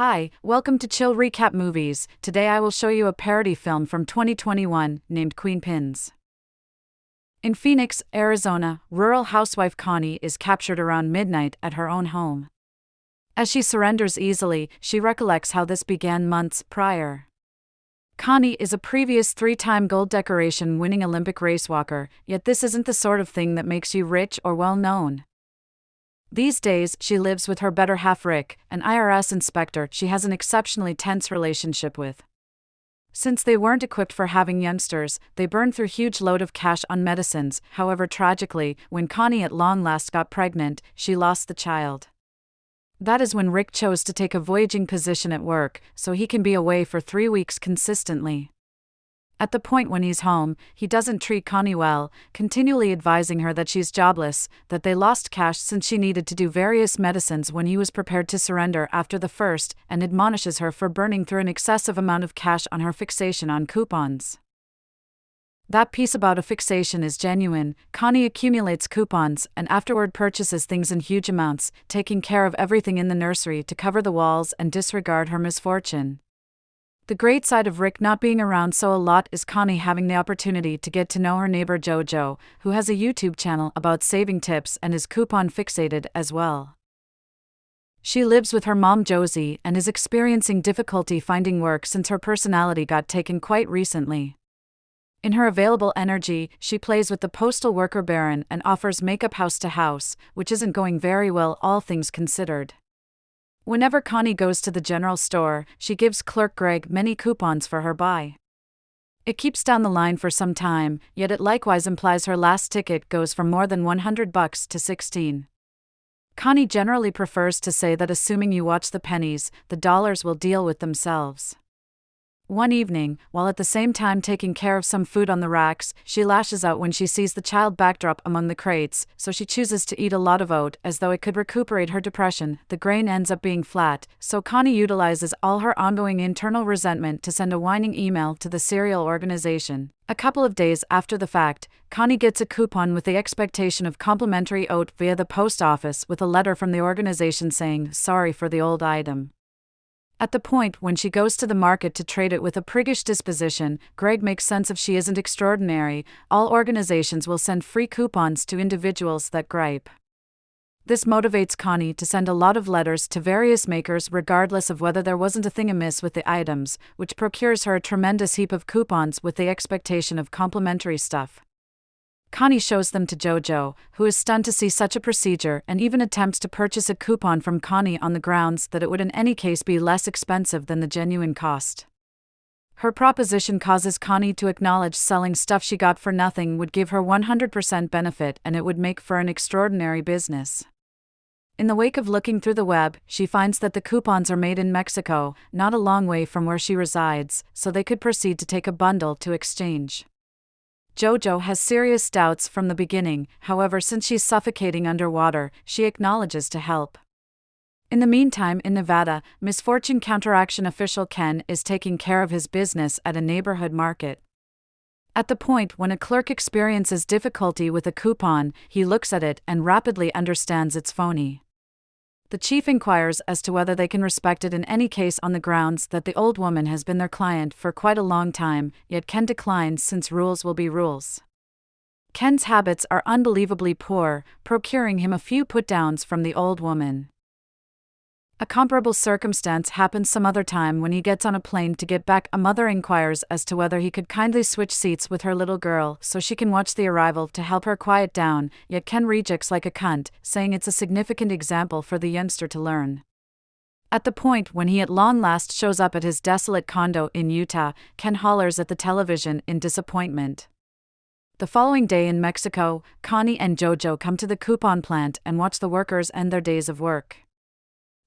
Hi, welcome to Chill Recap Movies. Today I will show you a parody film from 2021 named Queen Pins. In Phoenix, Arizona, rural housewife Connie is captured around midnight at her own home. As she surrenders easily, she recollects how this began months prior. Connie is a previous 3-time gold decoration winning Olympic racewalker, yet this isn't the sort of thing that makes you rich or well known. These days, she lives with her better half Rick, an IRS inspector she has an exceptionally tense relationship with. Since they weren't equipped for having youngsters, they burned through huge load of cash on medicines. However, tragically, when Connie at long last got pregnant, she lost the child. That is when Rick chose to take a voyaging position at work, so he can be away for 3 weeks consistently. At the point when he's home, he doesn't treat Connie well, continually advising her that she's jobless, that they lost cash since she needed to do various medicines when he was prepared to surrender after the first, and admonishes her for burning through an excessive amount of cash on her fixation on coupons. That piece about a fixation is genuine. Connie accumulates coupons and afterward purchases things in huge amounts, taking care of everything in the nursery to cover the walls and disregard her misfortune. The great side of Rick not being around so a lot is Connie having the opportunity to get to know her neighbor JoJo, who has a YouTube channel about saving tips and is coupon fixated as well. She lives with her mom Josie and is experiencing difficulty finding work since her personality got taken quite recently. In her available energy, she plays with the postal worker Baron and offers makeup house to house, which isn't going very well all things considered. Whenever Connie goes to the general store, she gives clerk Greg many coupons for her buy. It keeps down the line for some time, yet it likewise implies her last ticket goes from more than $100 to $16. Connie generally prefers to say that assuming you watch the pennies, the dollars will deal with themselves. One evening, while at the same time taking care of some food on the racks, she lashes out when she sees the child backdrop among the crates, so she chooses to eat a lot of oat as though it could recuperate her depression. The grain ends up being flat, so Connie utilizes all her ongoing internal resentment to send a whining email to the cereal organization. A couple of days after the fact, Connie gets a coupon with the expectation of complimentary oat via the post office with a letter from the organization saying, "Sorry for the old item." At the point when she goes to the market to trade it with a priggish disposition, Greg makes sense of she isn't extraordinary. All organizations will send free coupons to individuals that gripe. This motivates Connie to send a lot of letters to various makers regardless of whether there wasn't a thing amiss with the items, which procures her a tremendous heap of coupons with the expectation of complimentary stuff. Connie shows them to JoJo, who is stunned to see such a procedure and even attempts to purchase a coupon from Connie on the grounds that it would in any case be less expensive than the genuine cost. Her proposition causes Connie to acknowledge selling stuff she got for nothing would give her 100% benefit and it would make for an extraordinary business. In the wake of looking through the web, she finds that the coupons are made in Mexico, not a long way from where she resides, so they could proceed to take a bundle to exchange. JoJo has serious doubts from the beginning, however since she's suffocating underwater, she acknowledges to help. In the meantime in Nevada, misfortune counteraction official Ken is taking care of his business at a neighborhood market. At the point when a clerk experiences difficulty with a coupon, he looks at it and rapidly understands it's phony. The chief inquires as to whether they can respect it in any case on the grounds that the old woman has been their client for quite a long time, yet Ken declines since rules will be rules. Ken's habits are unbelievably poor, procuring him a few put-downs from the old woman. A comparable circumstance happens some other time when he gets on a plane to get back. A mother inquires as to whether he could kindly switch seats with her little girl so she can watch the arrival to help her quiet down, yet Ken rejects like a cunt, saying it's a significant example for the youngster to learn. At the point when he at long last shows up at his desolate condo in Utah, Ken hollers at the television in disappointment. The following day in Mexico, Connie and JoJo come to the coupon plant and watch the workers end their days of work.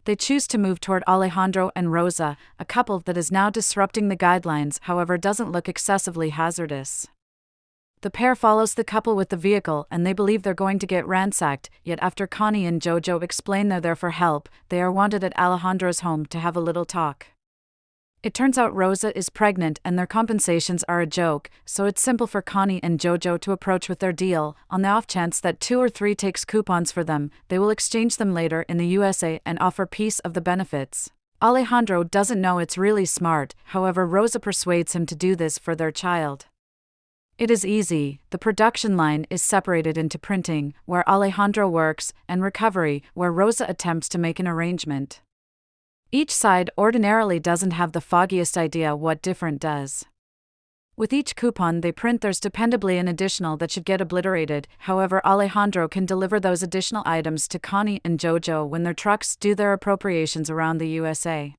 They choose to move toward Alejandro and Rosa, a couple that is now disrupting the guidelines, however doesn't look excessively hazardous. The pair follows the couple with the vehicle and they believe they're going to get ransacked, yet after Connie and JoJo explain they're there for help, they are wanted at Alejandro's home to have a little talk. It turns out Rosa is pregnant and their compensations are a joke, so it's simple for Connie and JoJo to approach with their deal. On the off chance that 2 or 3 takes coupons for them, they will exchange them later in the USA and offer piece of the benefits. Alejandro doesn't know it's really smart, however Rosa persuades him to do this for their child. It is easy. The production line is separated into printing, where Alejandro works, and recovery, where Rosa attempts to make an arrangement. Each side ordinarily doesn't have the foggiest idea what different does. With each coupon they print, there's dependably an additional that should get obliterated. However, Alejandro can deliver those additional items to Connie and Jojo when their trucks do their appropriations around the USA.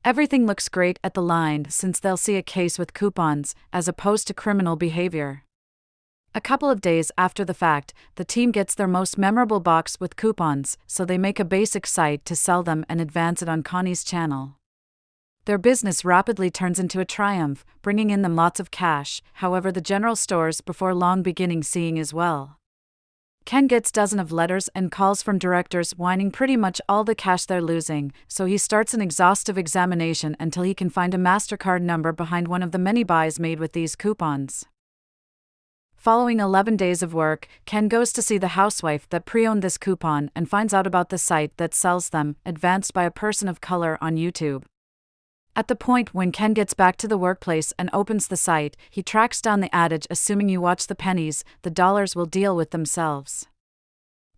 Everything looks great at the line since they'll see a case with coupons, as opposed to criminal behavior. A couple of days after the fact, the team gets their most memorable box with coupons, so they make a basic site to sell them and advance it on Connie's channel. Their business rapidly turns into a triumph, bringing in them lots of cash. However, the general stores before long beginning seeing as well. Ken gets dozens of letters and calls from directors whining pretty much all the cash they're losing, so he starts an exhaustive examination until he can find a MasterCard number behind one of the many buys made with these coupons. Following 11 days of work, Ken goes to see the housewife that pre-owned this coupon and finds out about the site that sells them, advanced by a person of color on YouTube. At the point when Ken gets back to the workplace and opens the site, he tracks down the adage assuming you watch the pennies, the dollars will deal with themselves.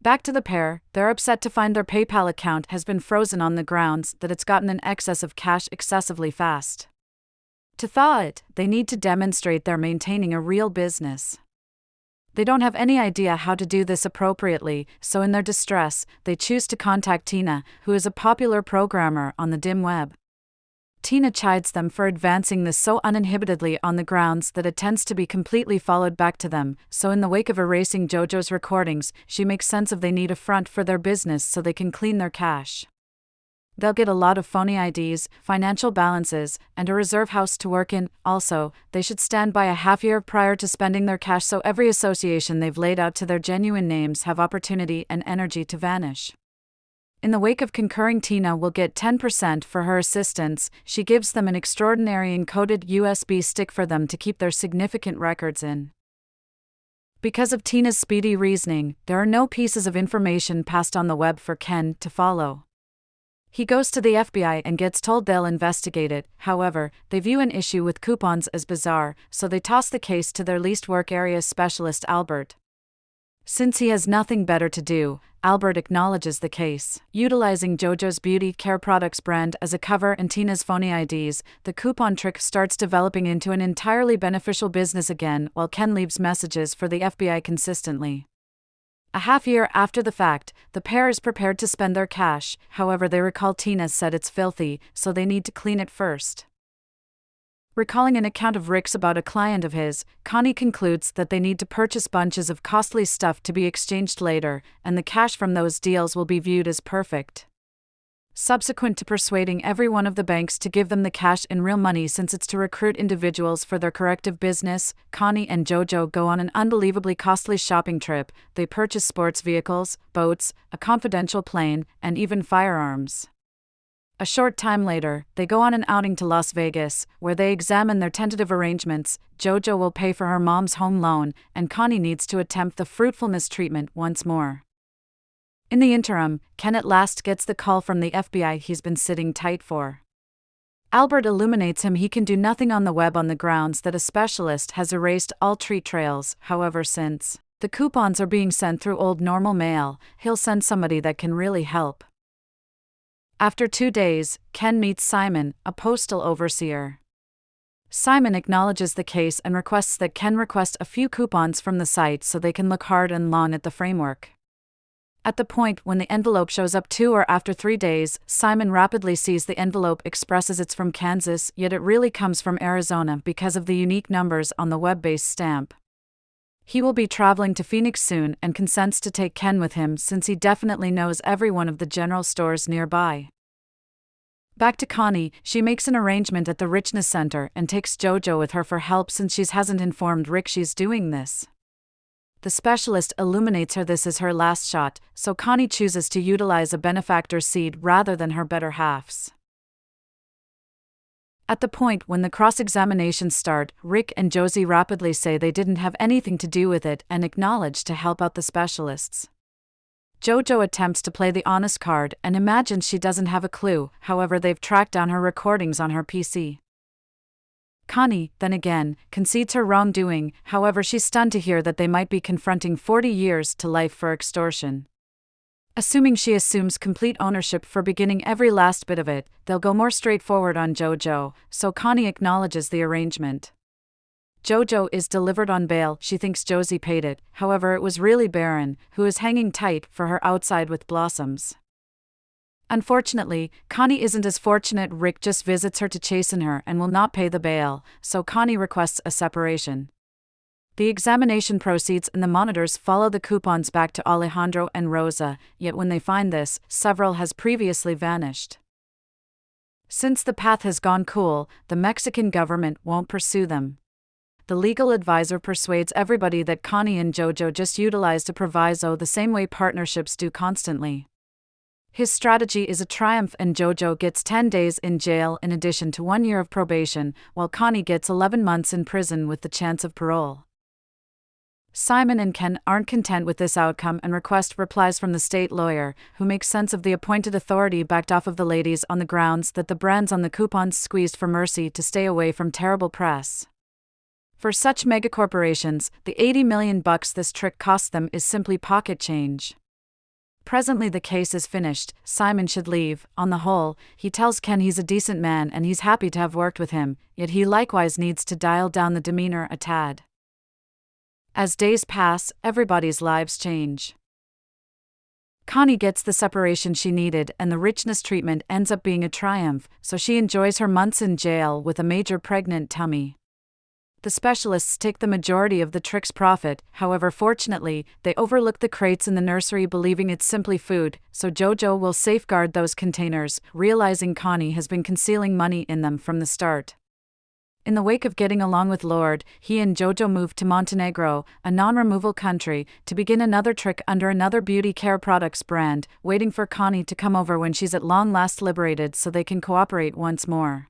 Back to the pair, they're upset to find their PayPal account has been frozen on the grounds that it's gotten an excess of cash excessively fast. To thaw it, they need to demonstrate they're maintaining a real business. They don't have any idea how to do this appropriately, so in their distress, they choose to contact Tina, who is a popular programmer on the dim web. Tina chides them for advancing this so uninhibitedly on the grounds that it tends to be completely followed back to them, so in the wake of erasing Jojo's recordings, she makes sense of they need a front for their business so they can clean their cash. They'll get a lot of phony IDs, financial balances, and a reserve house to work in. Also, they should stand by a half year prior to spending their cash so every association they've laid out to their genuine names have opportunity and energy to vanish. In the wake of concurring, Tina will get 10% for her assistance. She gives them an extraordinary encoded USB stick for them to keep their significant records in. Because of Tina's speedy reasoning, there are no pieces of information passed on the web for Ken to follow. He goes to the FBI and gets told they'll investigate it. However, they view an issue with coupons as bizarre, so they toss the case to their least work area specialist Albert. Since he has nothing better to do, Albert acknowledges the case. Utilizing Jojo's beauty care products brand as a cover and Tina's phony IDs, the coupon trick starts developing into an entirely beneficial business again, while Ken leaves messages for the FBI consistently. A half year after the fact, the pair is prepared to spend their cash. However, they recall Tina said it's filthy, so they need to clean it first. Recalling an account of Rick's about a client of his, Connie concludes that they need to purchase bunches of costly stuff to be exchanged later, and the cash from those deals will be viewed as perfect. Subsequent to persuading every one of the banks to give them the cash in real money since it's to recruit individuals for their corrective business, Connie and Jojo go on an unbelievably costly shopping trip. They purchase sports vehicles, boats, a confidential plane, and even firearms. A short time later, they go on an outing to Las Vegas, where they examine their tentative arrangements. Jojo will pay for her mom's home loan, and Connie needs to attempt the fruitfulness treatment once more. In the interim, Ken at last gets the call from the FBI he's been sitting tight for. Albert illuminates him he can do nothing on the web on the grounds that a specialist has erased all treat trails. However, since the coupons are being sent through old normal mail, he'll send somebody that can really help. After 2 days, Ken meets Simon, a postal overseer. Simon acknowledges the case and requests that Ken request a few coupons from the site so they can look hard and long at the framework. At the point when the envelope shows up 2 or after 3 days, Simon rapidly sees the envelope expresses it's from Kansas, yet it really comes from Arizona because of the unique numbers on the web-based stamp. He will be traveling to Phoenix soon and consents to take Ken with him since he definitely knows every one of the general stores nearby. Back to Connie, she makes an arrangement at the Richness Center and takes Jojo with her for help since she hasn't informed Rick she's doing this. The specialist illuminates her this is her last shot, so Connie chooses to utilize a benefactor's seed rather than her better half's. At the point when the cross-examinations start, Rick and Josie rapidly say they didn't have anything to do with it and acknowledge to help out the specialists. Jojo attempts to play the honest card and imagines she doesn't have a clue, however they've tracked down her recordings on her PC. Connie, then again, concedes her wrongdoing, however she's stunned to hear that they might be confronting 40 years to life for extortion. Assuming she assumes complete ownership for beginning every last bit of it, they'll go more straightforward on Jojo, so Connie acknowledges the arrangement. Jojo is delivered on bail. She thinks Josie paid it, however it was really Baron, who is hanging tight for her outside with Blossoms. Unfortunately, Connie isn't as fortunate. Rick just visits her to chasten her and will not pay the bail, so Connie requests a separation. The examination proceeds and the monitors follow the coupons back to Alejandro and Rosa, yet when they find this, several has previously vanished. Since the path has gone cool, the Mexican government won't pursue them. The legal advisor persuades everybody that Connie and Jojo just utilized a proviso the same way partnerships do constantly. His strategy is a triumph and Jojo gets 10 days in jail in addition to 1 year of probation, while Connie gets 11 months in prison with the chance of parole. Simon and Ken aren't content with this outcome and request replies from the state lawyer, who makes sense of the appointed authority backed off of the ladies on the grounds that the brands on the coupons squeezed for mercy to stay away from terrible press. For such megacorporations, the $80 million this trick cost them is simply pocket change. Presently the case is finished, Simon should leave. On the whole, he tells Ken he's a decent man and he's happy to have worked with him, yet he likewise needs to dial down the demeanor a tad. As days pass, everybody's lives change. Connie gets the separation she needed and the richness treatment ends up being a triumph, so she enjoys her months in jail with a major pregnant tummy. The specialists take the majority of the trick's profit, however fortunately, they overlook the crates in the nursery believing it's simply food, so Jojo will safeguard those containers, realizing Connie has been concealing money in them from the start. In the wake of getting along with Lord, he and Jojo move to Montenegro, a non-removal country, to begin another trick under another beauty care products brand, waiting for Connie to come over when she's at long last liberated so they can cooperate once more.